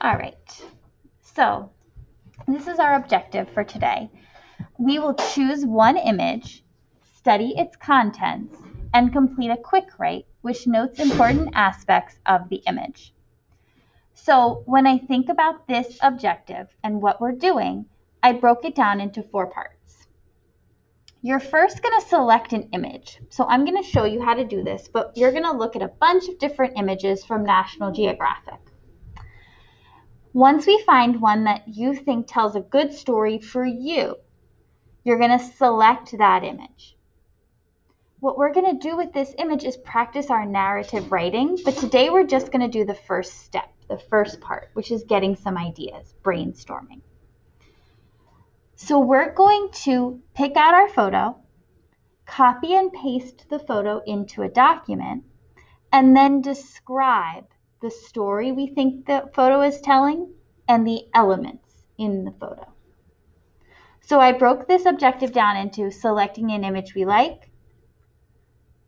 All right, so this is our objective for today. We will choose one image, study its contents, and complete a quick write which notes important aspects of the image. So when I think about this objective and what we're doing, I broke it down into 4 parts. You're first going to select an image. So I'm going to show you how to do this, but you're going to look at a bunch of different images from National Geographic. Once we find one that you think tells a good story for you, you're going to select that image. What we're going to do with this image is practice our narrative writing, but today we're just going to do the first step, the first part, which is getting some ideas, brainstorming. So we're going to pick out our photo, copy and paste the photo into a document, and then describe the story we think the photo is telling and the elements in the photo. So I broke this objective down into selecting an image we like,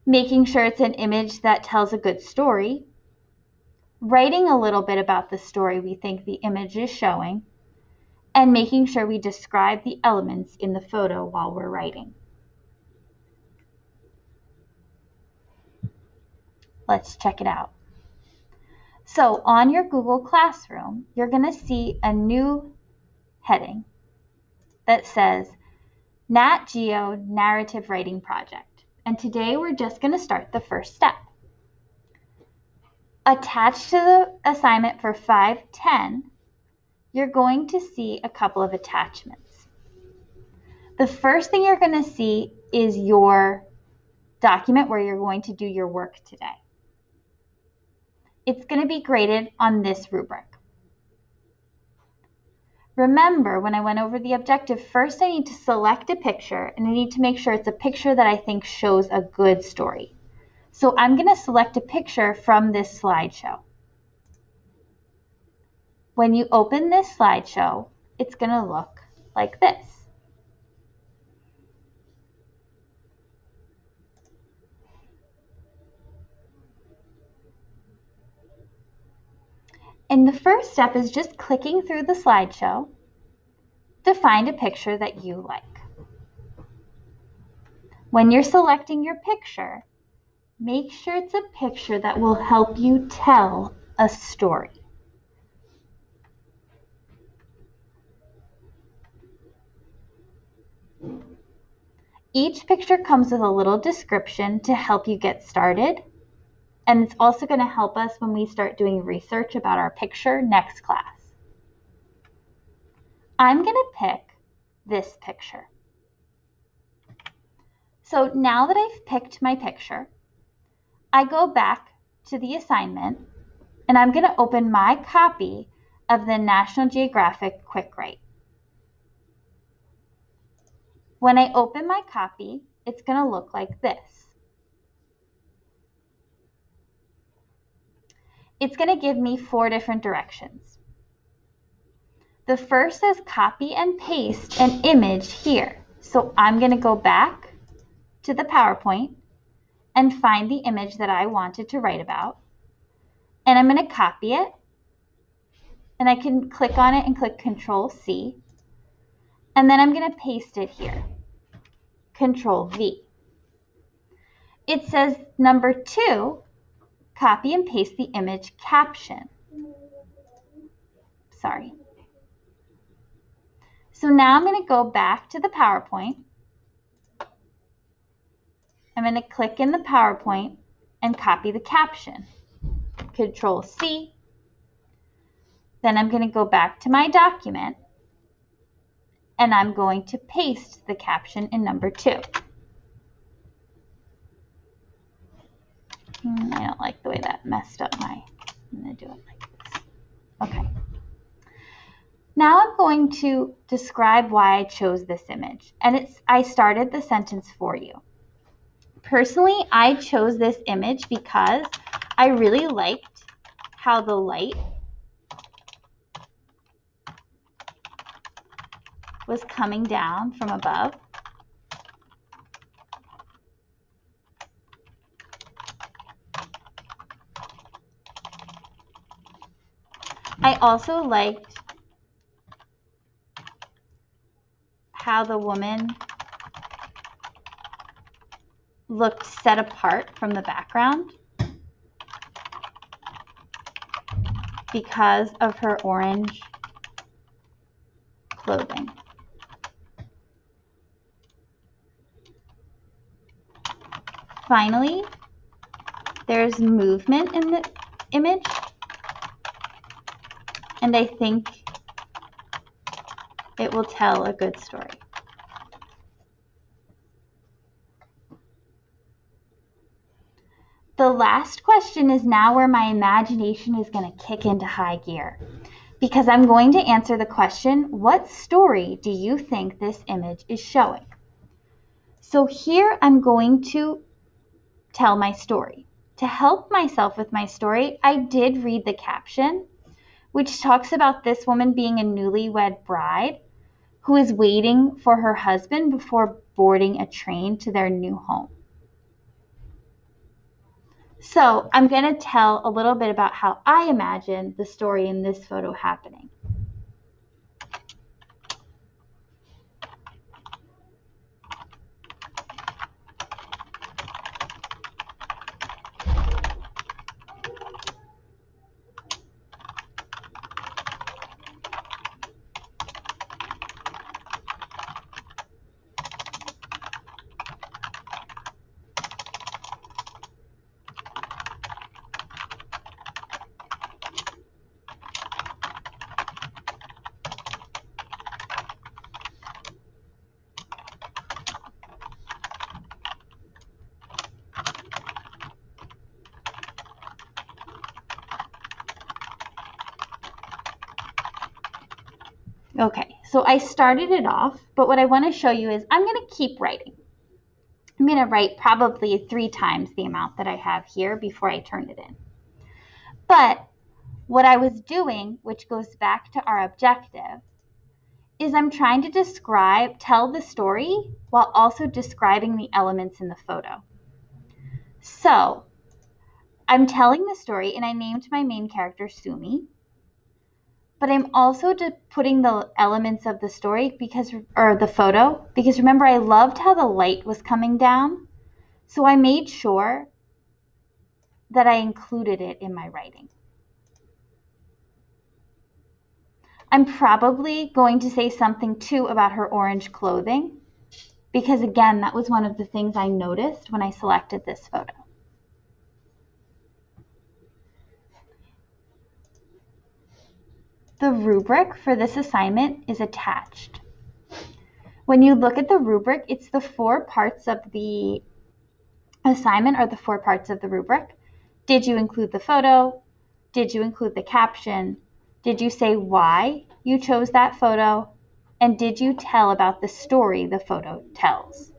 making sure it's an image that tells a good story, writing a little bit about the story we think the image is showing, and making sure we describe the elements in the photo while we're writing. Let's check it out. So on your Google Classroom, you're going to see a new heading that says Nat Geo Narrative Writing Project. And today we're just going to start the first step. Attached to the assignment for 510, you're going to see a couple of attachments. The first thing you're going to see is your document where you're going to do your work today. It's going to be graded on this rubric. Remember, when I went over the objective, first I need to select a picture, and I need to make sure it's a picture that I think shows a good story. So I'm going to select a picture from this slideshow. When you open this slideshow, it's going to look like this. And the first step is just clicking through the slideshow to find a picture that you like. When you're selecting your picture, make sure it's a picture that will help you tell a story. Each picture comes with a little description to help you get started. And it's also going to help us when we start doing research about our picture next class. I'm going to pick this picture. So now that I've picked my picture, I go back to the assignment and I'm going to open my copy of the National Geographic Quick Write. When I open my copy, it's going to look like this. It's going to give me 4 different directions. The first says copy and paste an image here. So I'm going to go back to the PowerPoint and find the image that I wanted to write about. And I'm going to copy it. And I can click on it and click Control-C. And then I'm going to paste it here. Control-V. It says number 2, copy and paste the image caption. Sorry. So now I'm going to go back to the PowerPoint. I'm going to click in the PowerPoint and copy the caption. Control-C. Then I'm going to go back to my document and I'm going to paste the caption in number 2. I don't like the way that messed up I'm going to do it like this. Okay. Now I'm going to describe why I chose this image. And I started the sentence for you. Personally, I chose this image because I really liked how the light was coming down from above. I also liked how the woman looked set apart from the background because of her orange clothing. Finally, there's movement in the image, and I think it will tell a good story. The last question is now where my imagination is going to kick into high gear, because I'm going to answer the question, what story do you think this image is showing? So here I'm going to tell my story. To help myself with my story, I did read the caption, which talks about this woman being a newlywed bride who is waiting for her husband before boarding a train to their new home. So I'm going to tell a little bit about how I imagine the story in this photo happening. Okay, so I started it off, but what I want to show you is I'm going to keep writing. I'm going to write probably 3 times the amount that I have here before I turn it in. But what I was doing, which goes back to our objective, is I'm trying to tell the story while also describing the elements in the photo. So I'm telling the story, and I named my main character Sumi. But I'm also just putting the elements of the story or the photo, because remember I loved how the light was coming down. So I made sure that I included it in my writing. I'm probably going to say something too about her orange clothing, because again, that was one of the things I noticed when I selected this photo. The rubric for this assignment is attached. When you look at the rubric, it's the 4 parts of the assignment are the 4 parts of the rubric. Did you include the photo? Did you include the caption? Did you say why you chose that photo? And did you tell about the story the photo tells?